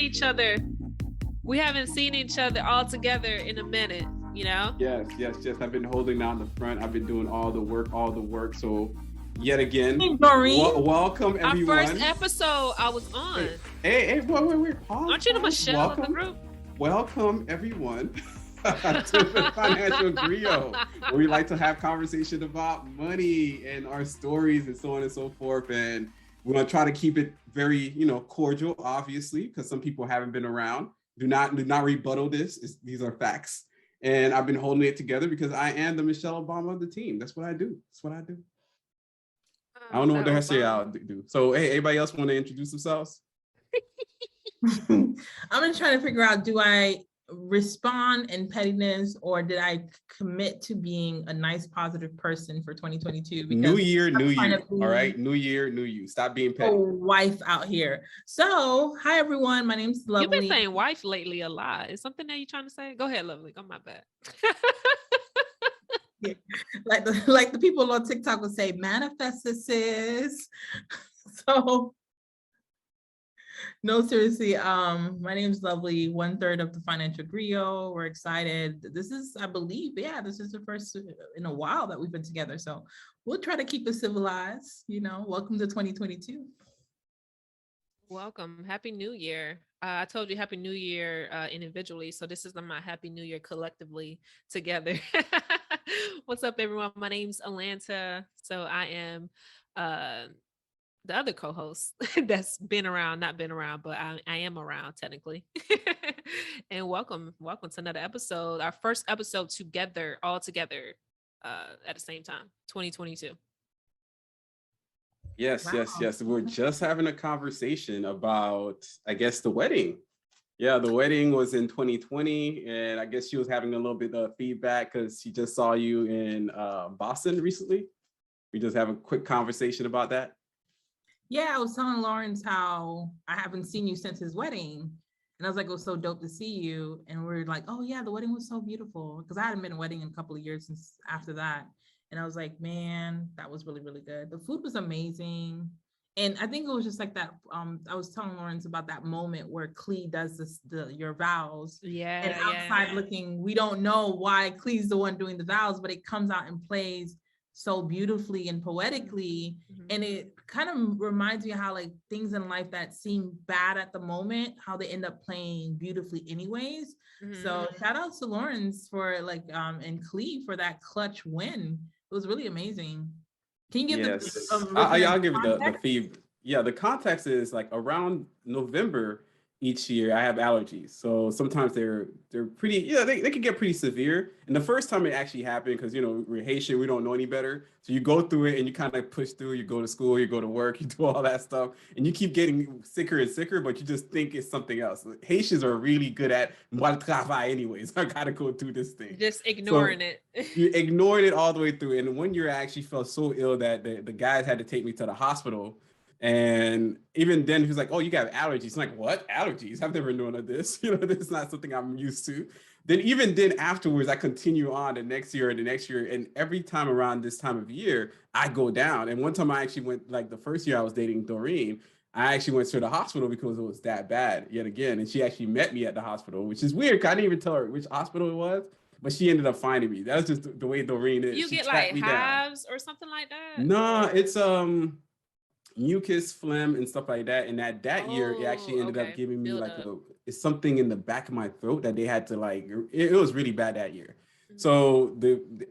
each other. We haven't seen each other all together in a minute, you know? Yes. I've been holding down the front. I've been doing all the work. So yet again, welcome everyone. Our first episode I was on. Hey, wait. Aren't you the Michelle of the group? Welcome everyone to the Financial Griot, where we like to have conversation about money and our stories and so on and so forth. And we're going to try to keep it very, cordial, obviously, because some people haven't been around. Do not rebuttal this. These are facts. And I've been holding it together because I am the Michelle Obama of the team. That's what I do. I don't know what the heck I'll do. So, hey, anybody else want to introduce themselves? I'm just trying to figure out, do I respond in pettiness or did I commit to being a nice, positive person for 2022? New year, new you. All right. New year, new you. Stop being petty. Wife out here. So, hi, everyone. My name's Lovely. You've been saying wife lately a lot. Is something that you're trying to say? Go ahead, Lovely. Oh, my bad. Yeah. Like the people on TikTok would say, manifest this, sis. So, no, seriously. My name's Lovely, 1/3 of the Financial Griot. We're excited. This is, I believe, this is the first in a while that we've been together. So we'll try to keep it civilized. Welcome to 2022. Welcome. Happy New Year. I told you Happy New Year individually. So this is my Happy New Year collectively together. What's up, everyone? My name's Alanta. So I am the other co-host that's not been around, but I am around technically. And welcome to another episode, our first episode together, all together at the same time, 2022. Yes, wow. Yes. We're just having a conversation about, I guess, the wedding. Yeah, the wedding was in 2020, and I guess she was having a little bit of feedback because she just saw you in Boston recently. We just have a quick conversation about that. Yeah, I was telling Lawrence how I haven't seen you since his wedding. And I was like, it was so dope to see you. And we're like, oh yeah, the wedding was so beautiful. Because I hadn't been to a wedding in a couple of years since after that. And I was like, man, that was really, really good. The food was amazing. And I think it was just like that. I was telling Lawrence about that moment where Clee does your vows. Yeah. And outside looking, we don't know why Clee's the one doing the vows, but it comes out and plays so beautifully and poetically. Mm-hmm. And it kind of reminds me how like things in life that seem bad at the moment, how they end up playing beautifully anyways. Mm-hmm. So shout out to Lawrence for and Clee for that clutch win. It was really amazing. Can you give I'll give the feed. Yeah, the context is like around November each year I have allergies. So sometimes they're pretty, they can get pretty severe. And the first time it actually happened, because we're Haitian, we don't know any better. So you go through it and you kind of push through, you go to school, you go to work, you do all that stuff, and you keep getting sicker and sicker, but you just think it's something else. Haitians are really good at mal travail anyways. I gotta go through this thing. Just ignoring it. You ignored it all the way through. And one year I actually felt so ill that the guys had to take me to the hospital. And even then he was like, oh, you got allergies. I'm like, what? Allergies? I've never known of this. This is not something I'm used to. Then afterwards, I continue on the next year. And every time around this time of year, I go down. And one time I actually went, like the first year I was dating Doreen, I actually went to the hospital because it was that bad yet again. And she actually met me at the hospital, which is weird. I didn't even tell her which hospital it was, but she ended up finding me. That was just the way Doreen is. You get like hives or something like that? No, it's mucus, phlegm, and stuff like that. And that year, it actually ended up giving me it's something in the back of my throat that they had to it was really bad that year. Mm-hmm. So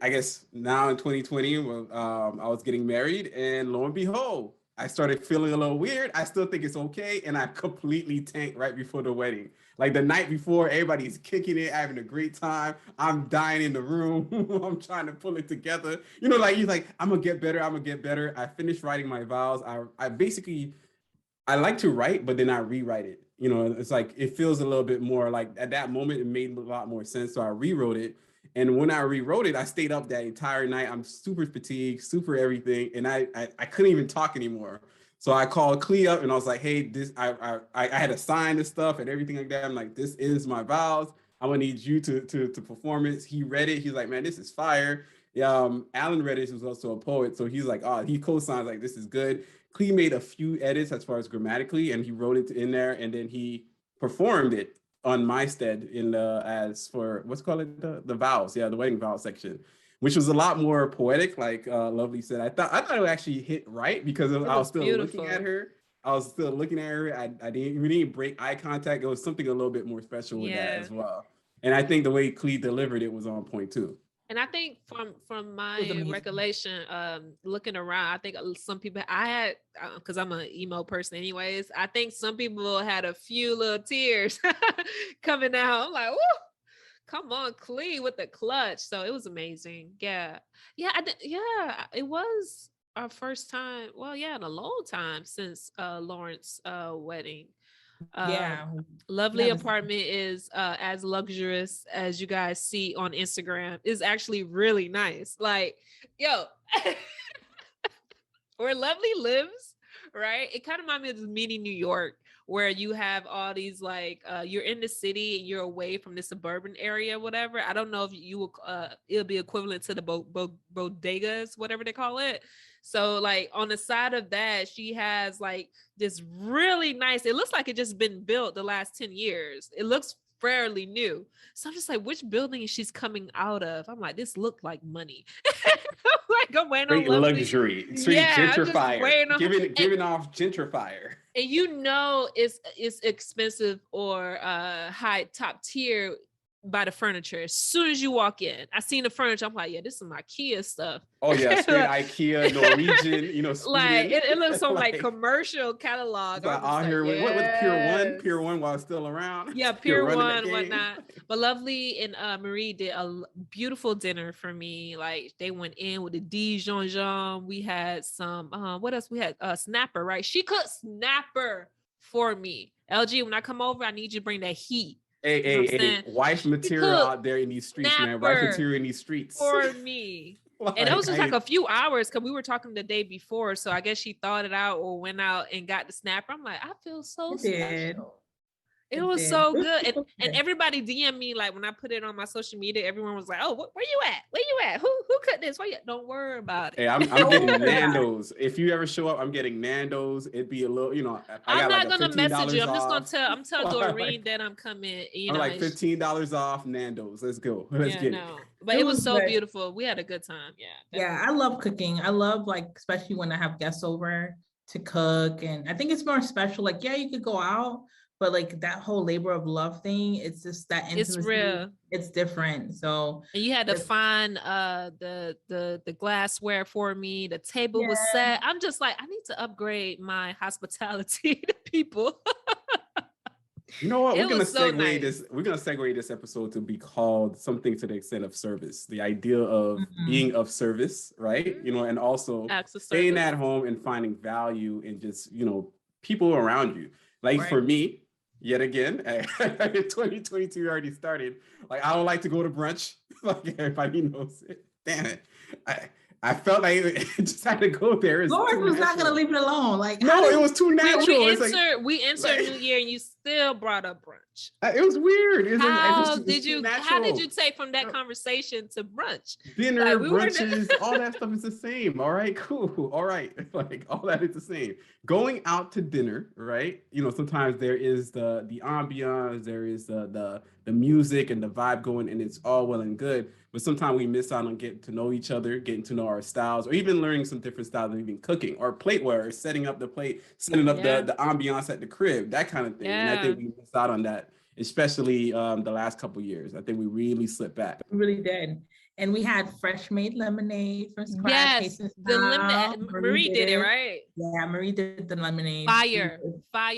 I guess now in 2020, I was getting married, and lo and behold, I started feeling a little weird. I still think it's okay. And I completely tanked right before the wedding. Like the night before, everybody's kicking it, having a great time. I'm dying in the room. I'm trying to pull it together. You're like, I'm gonna get better. I finished writing my vows. I like to write, but then I rewrite it. It's like, it feels a little bit more like at that moment, it made a lot more sense. So I rewrote it. And when I rewrote it, I stayed up that entire night. I'm super fatigued, super everything. And I couldn't even talk anymore. So I called Clea up and I was like, hey, I had to sign this stuff and everything like that. I'm like, this is my vows. I'm gonna need you to perform it. He read it. He's like, man, this is fire. Alan read it, who's also a poet. So he's like, oh, he co-signs like, this is good. Clea made a few edits as far as grammatically, and he wrote it in there. And then he performed it on my stead in the, as for what's called it, the vows, the wedding vow section, which was a lot more poetic. Like Lovely said, I thought it would actually hit right because I was still beautiful. looking at her. I didn't really break eye contact. It was something a little bit more special with that as well. And I think the way Clee delivered it was on point too. And I think from my recollection, looking around, I think some people, I had, because I'm an emo person anyways, I think some people had a few little tears coming out. I'm like, woo, come on, Clee with the clutch. So it was amazing. Yeah. It was our first time, in a long time since Lawrence's wedding. Lovely apartment is as luxurious as you guys see on Instagram. Is actually really nice. Like, yo, where Lovely lives, right? It kind of reminds me of this mini New York, where you have all these like you're in the city and you're away from the suburban area, whatever. I don't know if you will it'll be equivalent to the bodegas, whatever they call it. So like on the side of that, she has like this really nice, it looks like it just been built the last 10 years. It looks fairly new. So I'm just like, which building is she's coming out of? I'm like, this looked like money. Like I'm waiting on luxury. Gentrifier. Giving off gentrifier. And it's expensive or high top tier by the furniture. As soon as you walk in, I seen the furniture. I'm like, yeah, this is some IKEA stuff. Oh yeah, straight IKEA, Norwegian, Sweden. Like it looks on like commercial catalog. Like out here with what Pier 1 while it's still around. Yeah, Pier 1, whatnot. But Lovely and Marie did a beautiful dinner for me. Like they went in with the Dijon. We had some what else? We had snapper, right? She cooked snapper for me. LG, when I come over, I need you to bring that heat. Hey, wife material out there in these streets, man. Wife material in these streets. For me. And it was just like a few hours because we were talking the day before. So I guess she thought it out or went out and got the snapper. I'm like, I feel so special. It was so good. And everybody DM me, like when I put it on my social media, everyone was like, oh, where you at? Where you at? Who cut this? Don't worry about it. Hey, I'm getting Nando's. If you ever show up, I'm getting Nando's. It'd be a little, I'm not going to message you. I'm just going to I'm telling Doreen that I'm coming. I'm like $15 off Nando's. Let's go. Let's get it. But it was so beautiful. We had a good time. Yeah. Definitely. Yeah, I love cooking. I love especially when I have guests over to cook. And I think it's more special. Like, yeah, you could go out, but like that whole labor of love thing, it's just that intimacy. It's real. It's different. So and you had to find the glassware for me. The table was set. I'm just like, I need to upgrade my hospitality to people. You know what? We're gonna segue this episode to be called something to the extent of service. The idea of being of service, right? And also staying at home and finding value in just people around you. Like for me, yet again, 2022 already started. Like I don't like to go to brunch. Like everybody knows it. Damn it. I felt like I just had to go there. Lawrence was not gonna leave it alone. Like it was too natural. We entered New Year and you still brought up brunch. It was weird. How did you take from that conversation to brunch? Dinner, brunches, all that stuff is the same. All right, cool. All right, like all that is the same. Going out to dinner, right? Sometimes there is the ambiance, there is the music and the vibe going, and it's all well and good. But sometimes we miss out on getting to know each other, getting to know our styles, or even learning some different styles of even cooking or plateware, setting up the plate, setting up the ambiance at the crib, that kind of thing. Yeah. And I think we missed out on that, especially the last couple of years. I think we really slipped back. We really did. And we had fresh made lemonade from scratch. Yes, the lemonade. Marie did it, right? Yeah, Marie did the lemonade. Fire.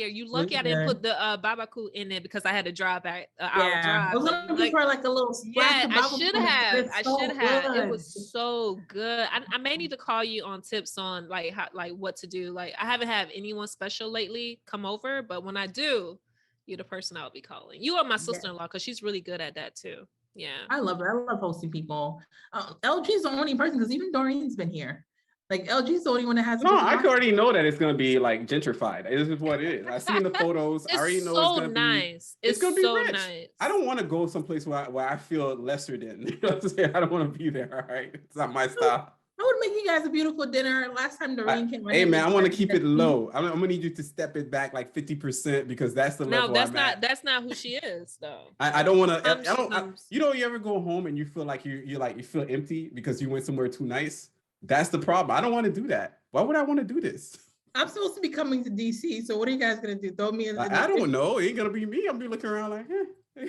You look at it and put the babaku in it because I had to drive back an hour drive. I was looking for like a little splash. Yeah, I should have. It was so good. I may need to call you on tips on like how, like what to do. Like I haven't had anyone special lately come over, but when I do, you're the person I'll be calling. You are my sister-in-law because she's really good at that too. Yeah, I love it. I love hosting people. LG's the only person because even Doreen's been here. Like LG's the only one that has. No, I already know that it's gonna be like gentrified. This is what it is. I've seen the photos. I already know it's gonna nice. Be. It's gonna be so rich. Nice. I don't want to go someplace where I feel lesser than. You know what I'm saying? I don't want to be there. All right, it's not my style. I would make you guys a beautiful dinner. Last time Doreen came. Hey man, I want to keep it low. I'm gonna need you to step it back like 50% because that's the level. No, that's not who she is though. I don't want to. You know, you ever go home and you feel like you feel empty because you went somewhere too nice. That's the problem. I don't want to do that. Why would I want to do this? I'm supposed to be coming to DC. So what are you guys gonna do? Throw me in? I don't know. It ain't gonna be me. I'll be looking around like,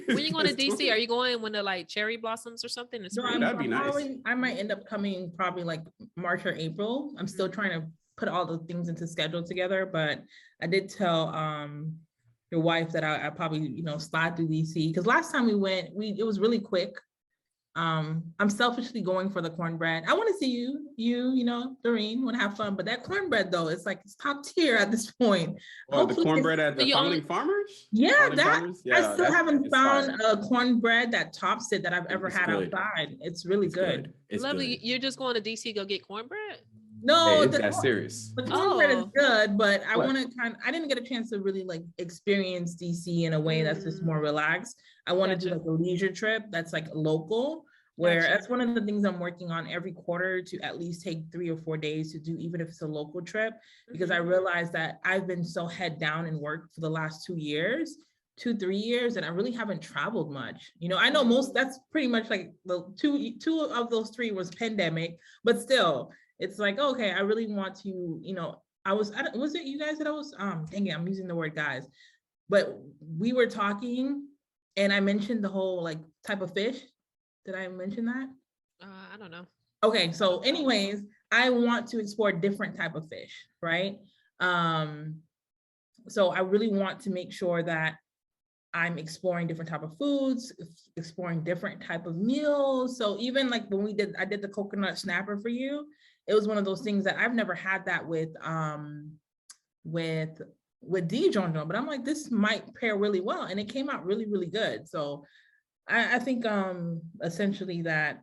When you going to DC? Are you going when the like cherry blossoms or something? No, that'd be nice. I might end up coming probably like March or April. I'm still trying to put all the things into schedule together, but I did tell your wife that I probably slide through DC because last time we went, it was really quick. I'm selfishly going for the cornbread. I want to see you, Doreen, want to have fun, but that cornbread though, it's top tier at this point. Well, the cornbread at the Founding Farmers? Yeah, I still haven't found a cornbread that tops it that I've ever had outside. It's really good. It's lovely. Good. You're just going to DC go get cornbread? No, it's that serious. The cornbread is good, but I want to I didn't get a chance to really experience DC in a way that's just more relaxed. I want to do a leisure trip that's local, where that's one of the things I'm working on every quarter to at least take 3 or 4 days to do, even if it's a local trip, because I realized that I've been so head down in work for the last 2 years, 3 years, and I really haven't traveled much. I know that's pretty much the two of those 3 was pandemic, but still, it's okay, I really want to, was it you guys that I was, dang it, I'm using the word guys, but we were talking and I mentioned the whole type of fish. Did I mention that? I don't know. Okay, so anyways, I want to explore different type of fish, right? So I really want to make sure that I'm exploring different type of foods, exploring different type of meals. So even when I did the coconut snapper for you, it was one of those things that I've never had that with Dijon, but I'm like, this might pair really well. And it came out really, really good. So I think essentially that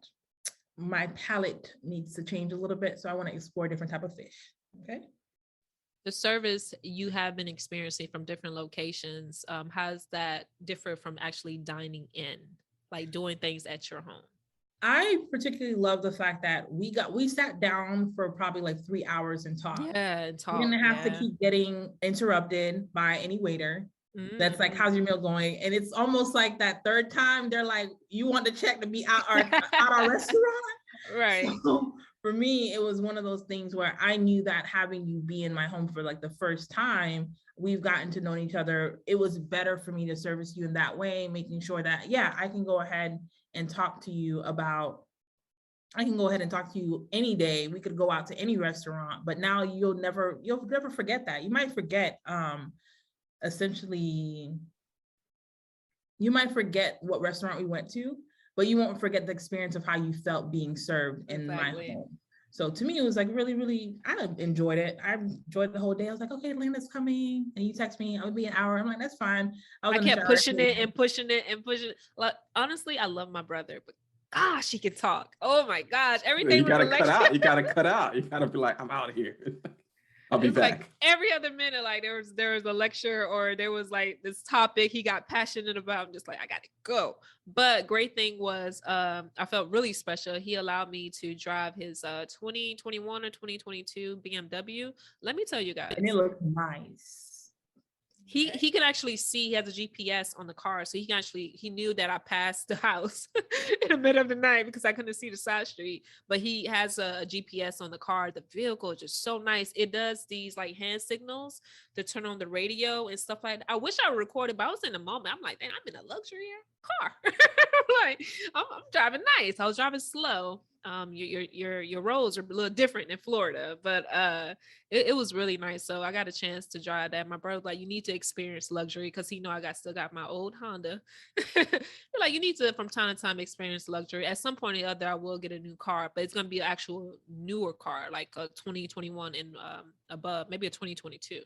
my palate needs to change a little bit. So I want to explore different type of fish. Okay. The service you have been experiencing from different locations, how's that differ from actually dining in, doing things at your home? I particularly love the fact that we sat down for probably 3 hours and talked. Yeah, and talk. We didn't have to keep getting interrupted by any waiter. That's how's your meal going? And it's almost like that third time they're like, you want the check to be out our restaurant? Right. So for me, it was one of those things where I knew that having you be in my home for the first time, we've gotten to know each other. It was better for me to service you in that way, making sure that, I can go ahead and talk to you any day. We could go out to any restaurant, but now you'll never forget that. You might forget, essentially, you might forget what restaurant we went to, but you won't forget the experience of how you felt being served in my home. So to me, it was really, really, I enjoyed it. I enjoyed the whole day. I was like, okay, Lena's coming. And you text me, I'll be an hour. I'm like, that's fine. I kept pushing it and pushing it and pushing it. Honestly, I love my brother, but gosh, he can talk. Oh my gosh. Everything. You gotta cut out. You gotta cut out. You gotta be like, I'm out of here. I'll be back. Every other minute, there was a lecture or there was this topic he got passionate about. I'm just I gotta go. But great thing was, I felt really special. He allowed me to drive his 2021 or 2022 BMW. Let me tell you guys, and it looked nice. He can actually see, he has a GPS on the car. So he knew that I passed the house in the middle of the night because I couldn't see the side street, but he has a GPS on the car. The vehicle is just so nice. It does these hand signals to turn on the radio and stuff like that. I wish I recorded, but I was in the moment. I'm like, dang, I'm in a luxury car. I'm driving nice. I was driving slow. Your roads are a little different in Florida, but it was really nice. So I got a chance to drive that. My brother was like, you need to experience luxury because he know I still got my old Honda. You need to from time to time experience luxury. At some point or the other, I will get a new car, but it's gonna be an actual newer car, like a 2021 and above, maybe a 2022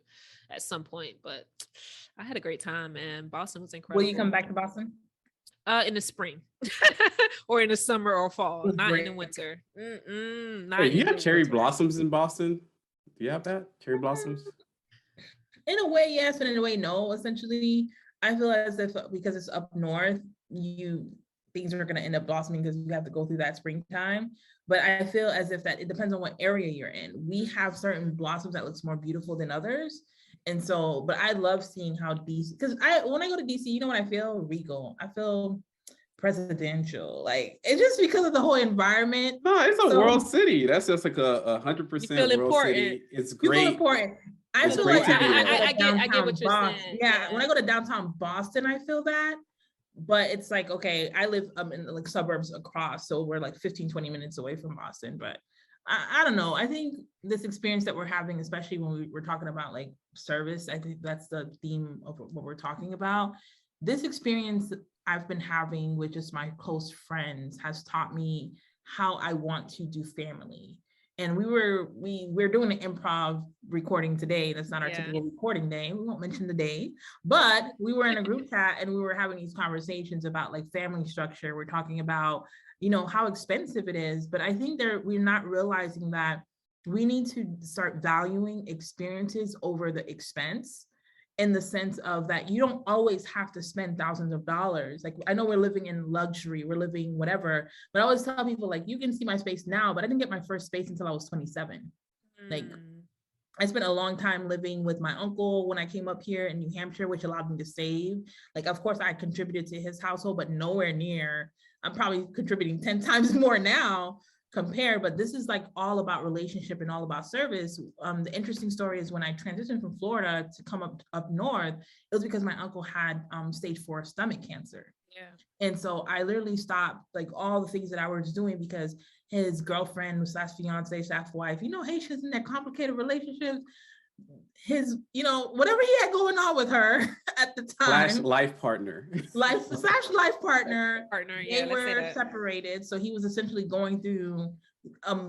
at some point. But I had a great time, and Boston was incredible. Will you come back to Boston? In the spring or in the summer or fall, not in the winter. Wait, you have cherry blossoms in Boston? Do you have that? Cherry blossoms? In a way, yes, and in a way, no. Essentially, I feel as if because it's up north, things are going to end up blossoming because you have to go through that springtime. But I feel as if that it depends on what area you're in. We have certain blossoms that looks more beautiful than others. And so, but I love seeing how DC, because when I go to DC, you know what I feel? Regal. I feel presidential. Like, it's just because of the whole environment. No, it's a world city. That's just like a 100% world important. City. It's great. You feel important. I it's feel great like to be I get what you're Boston. saying. Yeah, when I go to downtown Boston, I feel that. But it's like, okay, I live in like suburbs across, so we're like 15, 20 minutes away from Boston. But I don't know. I think this experience that we're having, especially when we're talking about like service, I think that's the theme of what we're talking about. This experience I've been having with just my close friends has taught me how I want to do family. And we're doing an improv recording today. That's not our typical recording day. We won't mention the day, but we were in a group chat and we were having these conversations about like family structure. We're talking about, you know, how expensive it is, but I think we're not realizing that we need to start valuing experiences over the expense, in the sense of that you don't always have to spend thousands of dollars. Like, I know we're living in luxury, we're living whatever, but I always tell people, like, you can see my space now, but I didn't get my first space until I was 27. Like, I spent a long time living with my uncle when I came up here in New Hampshire, which allowed me to save. Like, of course I contributed to his household, but nowhere near, I'm probably contributing 10 times more now compare, but this is like all about relationship and all about service. The interesting story is when I transitioned from Florida to come up north, it was because my uncle had stage 4 stomach cancer. Yeah. And so I literally stopped like all the things that I was doing because his girlfriend / fiance / wife, you know, Haitians in that complicated relationships, his, you know, whatever he had going on with her at the time. Life partner. Life partner. Yeah, they were separated. So he was essentially going through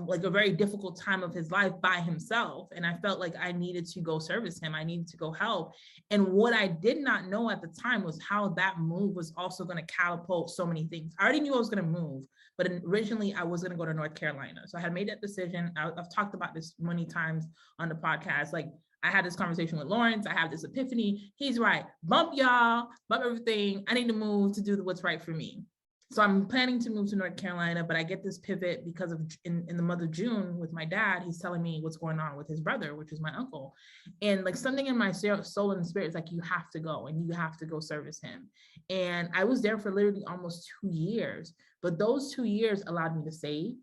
like a very difficult time of his life by himself. And I felt like I needed to go service him. I needed to go help. And what I did not know at the time was how that move was also going to catapult so many things. I already knew I was going to move, but originally I was going to go to North Carolina. So I had made that decision. I've talked about this many times on the podcast. Like, I had this conversation with Lawrence. I have this epiphany. He's right. Bump y'all, bump everything. I need to move to do what's right for me. So I'm planning to move to North Carolina, but I get this pivot because of in the month of June with my dad, he's telling me what's going on with his brother, which is my uncle. And like something in my soul and spirit is like, you have to go and you have to go service him. And I was there for literally almost 2 years, but those 2 years allowed me to save.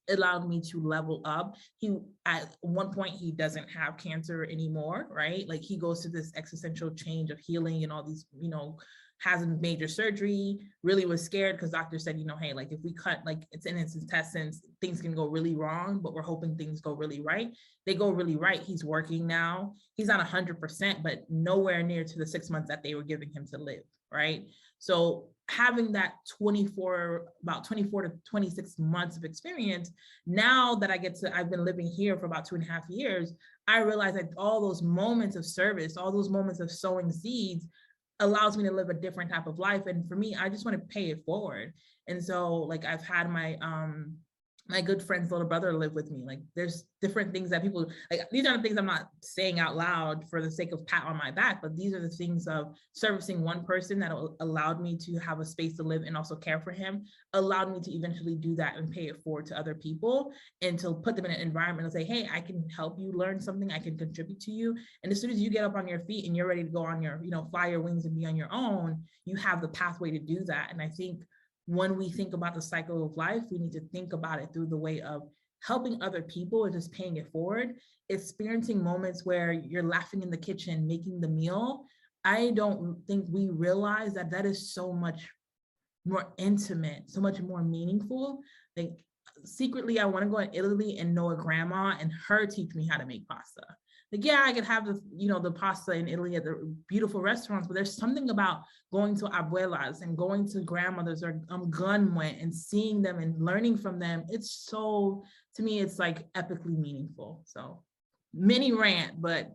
It allowed me to level up. He, at one point, he doesn't have cancer anymore, right? Like, he goes to this existential change of healing and all these, you know, has a major surgery, really was scared because doctors said, you know, hey, like if we cut, like it's in his intestines, things can go really wrong, but we're hoping things go really right. They go really right. He's working now. He's not 100%, but nowhere near to the 6 months that they were giving him to live, right? So having that about 24 to 26 months of experience, now that I've been living here for about 2.5 years, I realize that all those moments of service, all those moments of sowing seeds allows me to live a different type of life. And for me, I just want to pay it forward. And so like I've had my my good friend's little brother live with me. Like there's different things that people, like these are the things I'm not saying out loud for the sake of pat on my back, but these are the things of servicing one person that allowed me to have a space to live and also care for him, allowed me to eventually do that and pay it forward to other people and to put them in an environment and say, hey, I can help you learn something, I can contribute to you. And as soon as you get up on your feet and you're ready to go on your, you know, fly your wings and be on your own, you have the pathway to do that. And I think when we think about the cycle of life, we need to think about it through the way of helping other people and just paying it forward, experiencing moments where you're laughing in the kitchen, making the meal. I don't think we realize that that is so much more intimate, so much more meaningful. Like secretly, I want to go to Italy and know a grandma and her teach me how to make pasta. Like, yeah, I could have the, you know, the pasta in Italy at the beautiful restaurants, but there's something about going to abuelas and going to grandmothers or gunwent and seeing them and learning from them. It's so, to me, it's like epically meaningful. So mini rant, but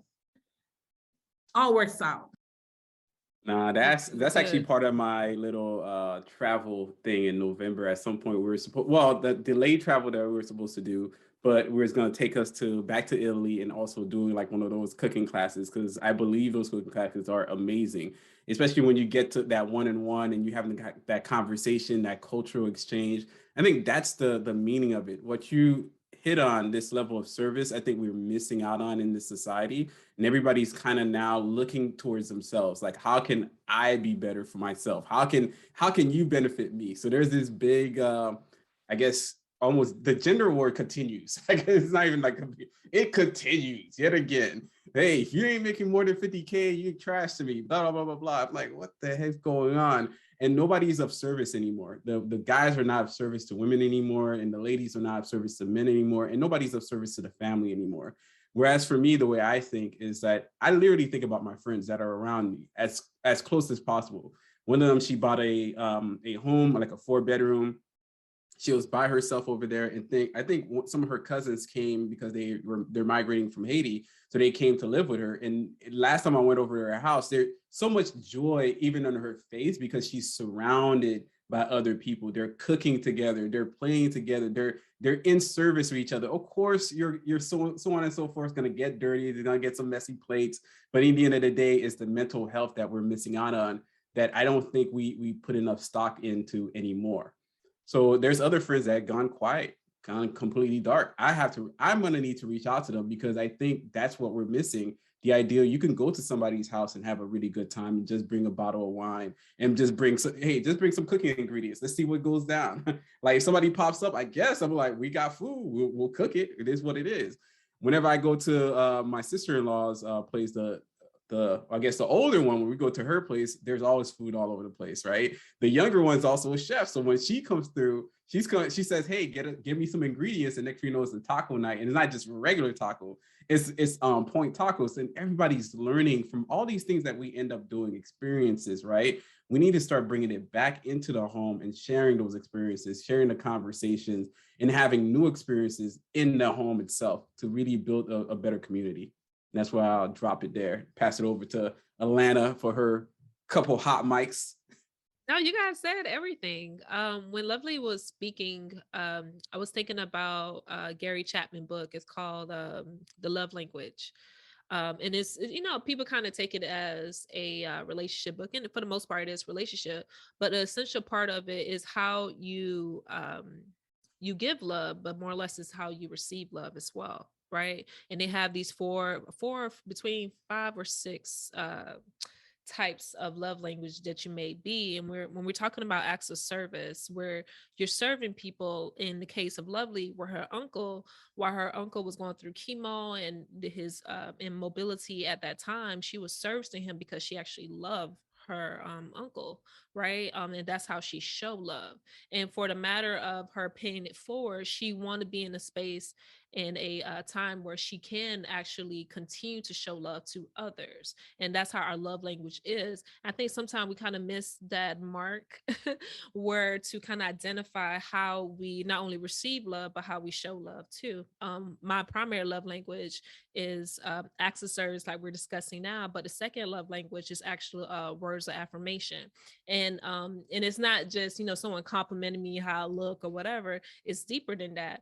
all works out. Nah, that's actually part of my little travel thing in November. At some point, we were supposed, well, the delayed travel that we were supposed to do, but we're going to take us back to Italy and also doing like one of those cooking classes, because I believe those cooking classes are amazing. especially when you get to that one-on-one and you having that conversation, that cultural exchange. I think that's the meaning of it. What you hit on, this level of service, I think we're missing out on in this society. And everybody's kind of now looking towards themselves. Like, how can I be better for myself? How can you benefit me? So there's this big, I guess, almost the gender war continues. Like, it's not even like, it continues yet again. Hey, if you ain't making more than 50K, you trash to me, blah, blah, blah, blah, blah. I'm like, what the heck's going on? And nobody's of service anymore. The guys are not of service to women anymore, and the ladies are not of service to men anymore, and nobody's of service to the family anymore. Whereas for me, the way I think is that I literally think about my friends that are around me as close as possible. One of them, she bought a home, like a 4-bedroom. She was by herself over there, and I think some of her cousins came because they're migrating from Haiti, so they came to live with her. And last time I went over to her house, there's so much joy even on her face because she's surrounded by other people. They're cooking together, they're playing together, they're in service of each other. Of course, you're so on and so forth going to get dirty. They're going to get some messy plates, but in the end of the day, it's the mental health that we're missing out on that I don't think we put enough stock into anymore. So there's other friends that have gone quiet, gone completely dark. I'm going to need to reach out to them because I think that's what we're missing. The idea you can go to somebody's house and have a really good time and just bring a bottle of wine and just bring some cooking ingredients. Let's see what goes down. Like if somebody pops up, I guess I'm like, we got food. We'll cook it. It is what it is. Whenever I go to my sister-in-law's place, I guess the older one, when we go to her place, there's always food all over the place, right? The younger one's also a chef. So when she comes through, she says, hey, give me some ingredients. And next thing you know, it's a taco night. And it's not just regular taco, it's point tacos. And everybody's learning from all these things that we end up doing, experiences, right? We need to start bringing it back into the home and sharing those experiences, sharing the conversations, and having new experiences in the home itself to really build a better community. And that's why I'll drop it there, pass it over to Alana for her couple hot mics. No, you guys said everything. When Lovely was speaking, I was thinking about Gary Chapman book. It's called The Love Language. And it's, people kind of take it as a relationship book. And for the most part, it is relationship. But the essential part of it is how you give love, but more or less is how you receive love as well. Right. And they have these four between 5 or 6 types of love language that you may be. And when we're talking about acts of service, where you're serving people, in the case of Lovely, while her uncle was going through chemo and his immobility at that time, she was serving him because she actually loved her uncle, right? And that's how she showed love. And for the matter of her paying it forward, she wanted to be in a space in a time where she can actually continue to show love to others. And that's how our love language is. I think sometimes we kind of miss that mark where to kind of identify how we not only receive love, but how we show love too. My primary love language is acts of service, like we're discussing now, but the second love language is actually words of affirmation. And it's not just, someone complimenting me how I look or whatever. It's deeper than that.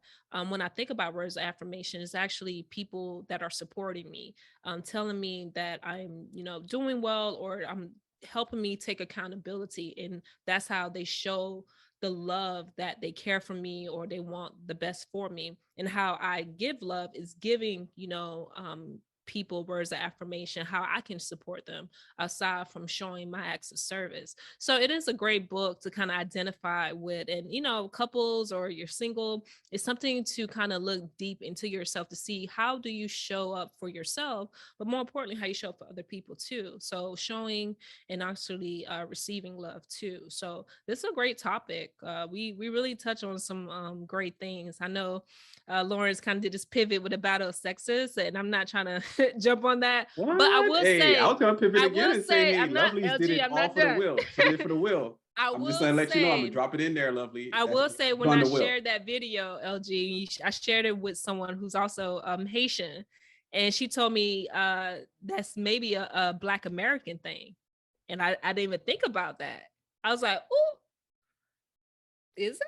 When I think about words of affirmation, it's actually people that are supporting me, telling me that I'm, doing well, or I'm helping me take accountability. And that's how they show the love that they care for me or they want the best for me. And how I give love is giving, people words of affirmation, how I can support them aside from showing my acts of service. So it is a great book to kind of identify with. And couples, or you're single, it's something to kind of look deep into yourself to see how do you show up for yourself, but more importantly, how you show up for other people too. So showing and actually receiving love too. So this is a great topic. We really touch on some great things. I know Lawrence kind of did this pivot with the battle of sexes, and I'm not trying to jump on that. What? But I will say, I was gonna pivot again and say, hey, I'm not Lovely's LG, did it I'm all not for the done. will. She did it for the will. I'm just gonna let you know. I'm gonna say, drop it in there, Lovely. I will say, when I the will. shared that video, LG, I shared it with someone who's also Haitian, and she told me that's maybe a Black American thing, and I didn't even think about that. I was like, "Ooh, is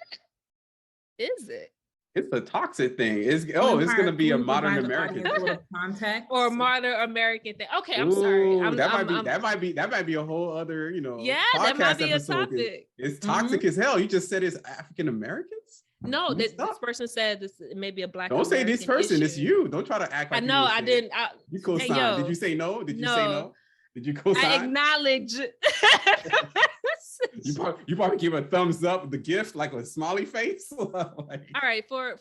it? Is it?" It's a toxic thing. It's gonna be a modern American thing. Context or modern American thing. Okay, I'm Ooh, sorry. That might be a whole other, yeah, podcast that might be episode. a topic. It's toxic as hell. You just said it's African Americans. No, this person said this may be a Black. Don't say this person. issue. It's you. Don't try to act like I know. I didn't. You co-signed. Did you say no? Did you say no? Did you co-sign? I acknowledge. You probably give a thumbs up, the gift, like a smiley face. All right, for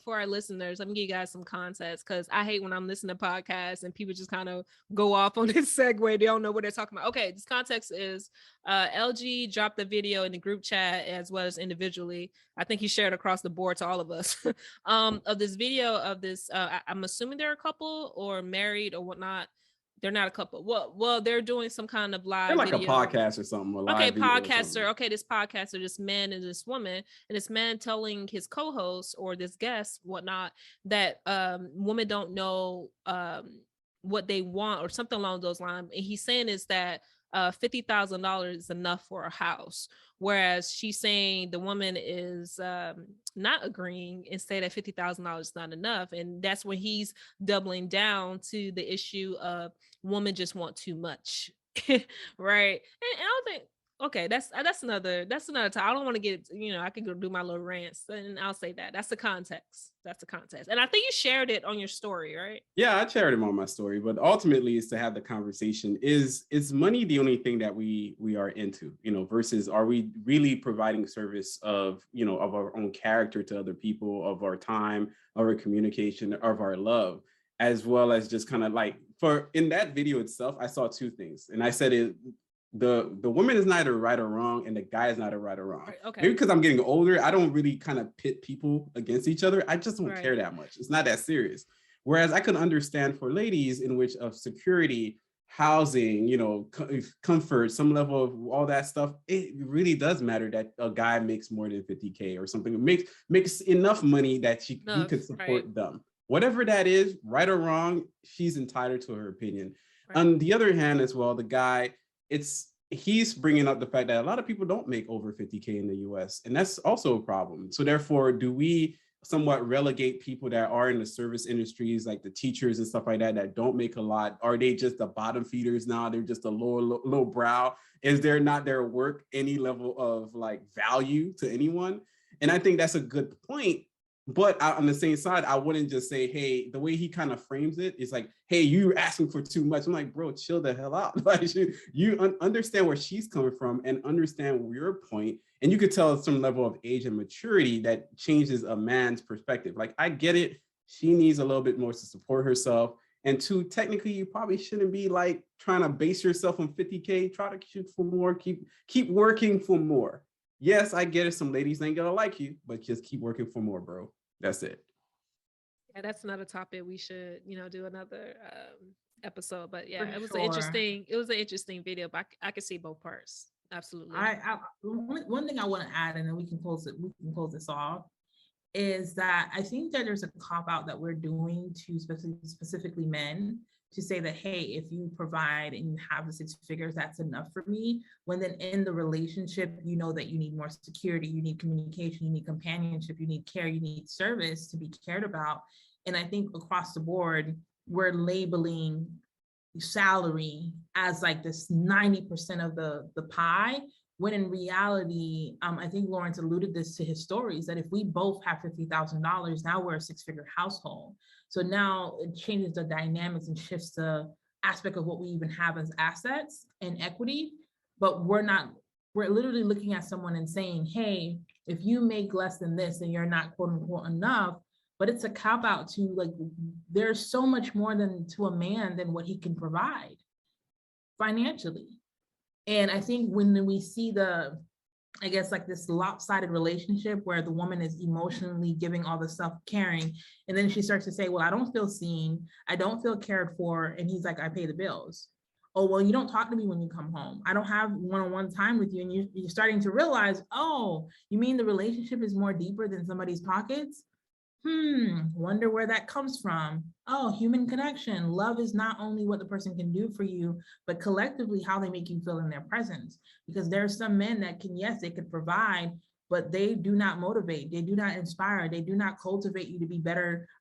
our listeners, let me give you guys some context, because I hate when I'm listening to podcasts and people just kind of go off on this segue. They don't know what they're talking about. Okay, this context is LG dropped the video in the group chat as well as individually. I think he shared across the board to all of us of this video of this. I'm assuming they're a couple or married or whatnot. They're not a couple. Well, they're doing some kind of live. They're like video. A podcast or something. Okay, podcaster. Okay, this podcaster, this man and this woman, and this man telling his co-host or this guest, whatnot, that women don't know what they want or something along those lines. And he's saying is that $50,000 is enough for a house, whereas she's saying the woman is not agreeing and say that $50,000 is not enough. And that's when he's doubling down to the issue of women just want too much. Right. And I don't think, okay, that's another time. I don't want to get, I could go do my little rants, and I'll say that's the context. That's the context. And I think you shared it on your story, right? Yeah, I shared it on my story, but ultimately it's to have the conversation. Is money the only thing that we are into, versus are we really providing service of our own character to other people, of our time, of our communication, of our love, as well as just kind of like in that video itself, I saw two things. And I said the woman is neither right or wrong, and the guy is neither right or wrong. Right, okay. Maybe because I'm getting older, I don't really kind of pit people against each other. I just don't care that much. It's not that serious. Whereas I could understand for ladies in which of security, housing, comfort, some level of all that stuff, it really does matter that a guy makes more than 50K or something, makes enough money that he could support them. Whatever that is, right or wrong, she's entitled to her opinion. Right. On the other hand, as well, the guy, he's bringing up the fact that a lot of people don't make over 50K in the US, and that's also a problem. So therefore, do we somewhat relegate people that are in the service industries, like the teachers and stuff like that don't make a lot? Are they just the bottom feeders now? They're just a low brow. Is there not their work any level of like value to anyone? And I think that's a good point. But on the same side, I wouldn't just say, hey, the way he kind of frames it is like, hey, you're asking for too much. I'm like, bro, chill the hell out. Like, you understand where she's coming from and understand your point. And you could tell some level of age and maturity that changes a man's perspective. Like, I get it. She needs a little bit more to support herself. And two, technically, you probably shouldn't be like trying to base yourself on 50K. Try to shoot for more. Keep working for more. Yes, I get it. Some ladies ain't gonna like you, but just keep working for more, bro. That's it. Yeah, that's another topic we should, do another episode. But yeah, it was an interesting video. But I could see both parts. Absolutely. One thing I want to add, and then we can close this off, is that I think that there's a cop out that we're doing to specifically men, to say that, hey, if you provide and you have the 6 figures, that's enough for me. When then in the relationship, you know that you need more security, you need communication, you need companionship, you need care, you need service to be cared about. And I think across the board, we're labeling salary as like this 90% of the pie, when in reality, I think Lawrence alluded this to his stories, that if we both have $50,000, now we're a 6-figure household. So now it changes the dynamics and shifts the aspect of what we even have as assets and equity. But we're literally looking at someone and saying, hey, if you make less than this, then you're not quote unquote enough. But it's a cop out to like, there's so much more to a man than what he can provide financially. And I think when we see this lopsided relationship where the woman is emotionally giving all the stuff, caring, and then she starts to say, well, I don't feel seen, I don't feel cared for, and he's like, I pay the bills. Oh, well, you don't talk to me when you come home. I don't have one-on-one time with you. And you're starting to realize, oh, you mean the relationship is more deeper than somebody's pockets? Wonder where that comes from. Oh, human connection. Love is not only what the person can do for you, but collectively how they make you feel in their presence. Because there are some men that can, yes, they could provide, but they do not motivate. They do not inspire. They do not cultivate you to be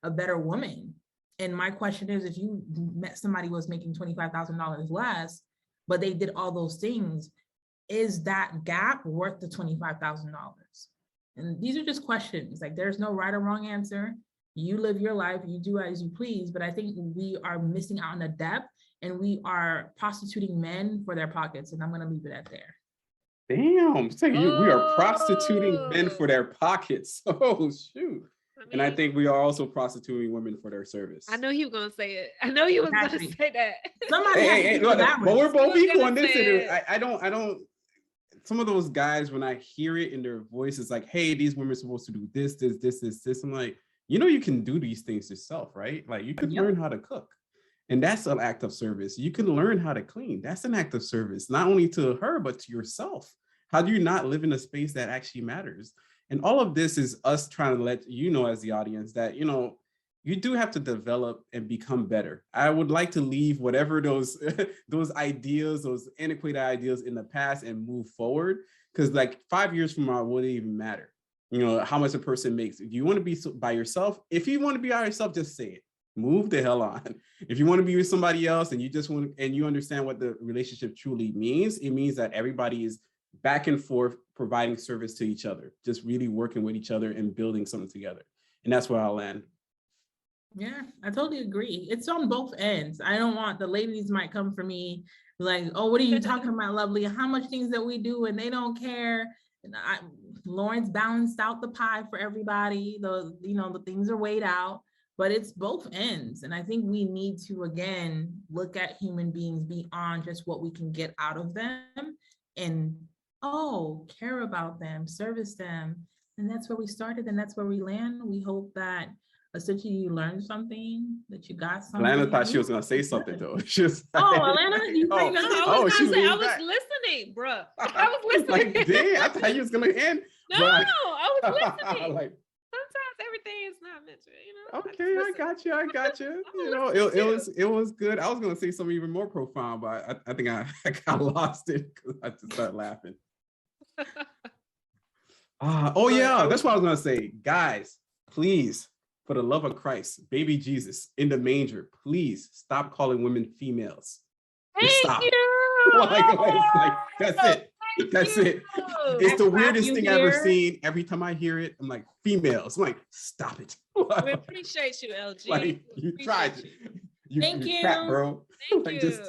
a better woman. And my question is, if you met somebody who was making $25,000 less, but they did all those things, is that gap worth the $25,000? And these are just questions. Like, there's no right or wrong answer. You live your life, you do as you please. But I think we are missing out on the depth, and we are prostituting men for their pockets. And I'm going to leave it at there. Damn, we are prostituting men for their pockets. Oh, shoot. And I think we are also prostituting women for their service. I know he was going to say it. I know he was going to say that. Hey, look, but we're both equal on this. I don't, some of those guys, when I hear it in their voice, it's like, hey, these women are supposed to do this. I'm like, you can do these things yourself, right? Like, you can learn how to cook. And that's an act of service. You can learn how to clean. That's an act of service, not only to her, but to yourself. How do you not live in a space that actually matters? And all of this is us trying to let you know, as the audience, that, you do have to develop and become better. I would like to leave whatever those ideas, those antiquated ideas in the past and move forward. Because like 5 years from now, it wouldn't even matter, how much a person makes. If you want to be by yourself, if you want to be by yourself, just say it. Move the hell on. If you want to be with somebody else and you understand what the relationship truly means, it means that everybody is back and forth providing service to each other, just really working with each other and building something together. And that's where I'll land. Yeah, I totally agree. It's on both ends. I don't want, the ladies might come for me like, oh, what are you talking about, lovely? How much things that we do and they don't care. And Lawrence balanced out the pie for everybody. The things are weighed out, but it's both ends. And I think we need to, again, look at human beings beyond just what we can get out of them and, care about them, service them. And that's where we started, and that's where we land. We hope that essentially you learned something, that you got something. Alana thought she was going to say something, though. She was Alana, you were going to say something? I was listening, bruh. I was listening. Like, damn, I thought you was going to end. No, I was listening. Like, sometimes everything is not meant to, Okay, I got you. It was good. I was going to say something even more profound, but I think I got lost it because I just started laughing. That's what I was going to say. Guys, please, for the love of Christ, baby Jesus in the manger, please stop calling women females. Stop. That's it. That's it. It's the weirdest thing I've ever seen. Every time I hear it, I'm like, females. I'm like, stop it. We appreciate you, LG. Like, you tried. Thank you. Crap, bro. Thank you. Just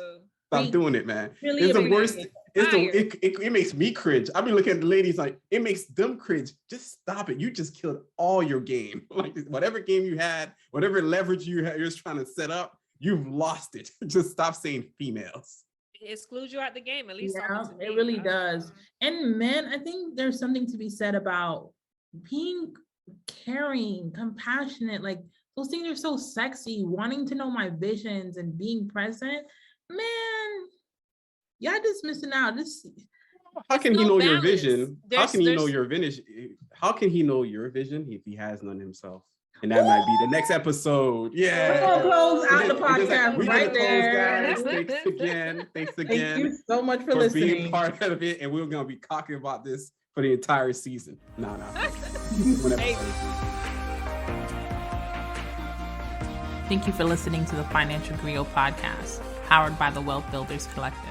stop doing it, man. Really it's the worst. It makes me cringe. I've been looking at the ladies like, it makes them cringe. Just stop it. You just killed all your game. Like, whatever game you had, whatever leverage you're just trying to set up, you've lost it. Just stop saying females. It excludes you out the game, at least. Yeah, it really does. And men, I think there's something to be said about being caring, compassionate. Like, those things are so sexy. Wanting to know my visions and being present. Man, y'all just missing out. How can he know your vision? How can he know your vision? How can he know your vision if he has none himself? And that might be the next episode. Yeah. We're gonna close out the podcast right there. Thanks again. Thank you so much for listening. Being part of it, and we're gonna be talking about this for the entire season. No. Thank you for listening to the Financial Griot podcast, powered by the Wealth Builders Collective.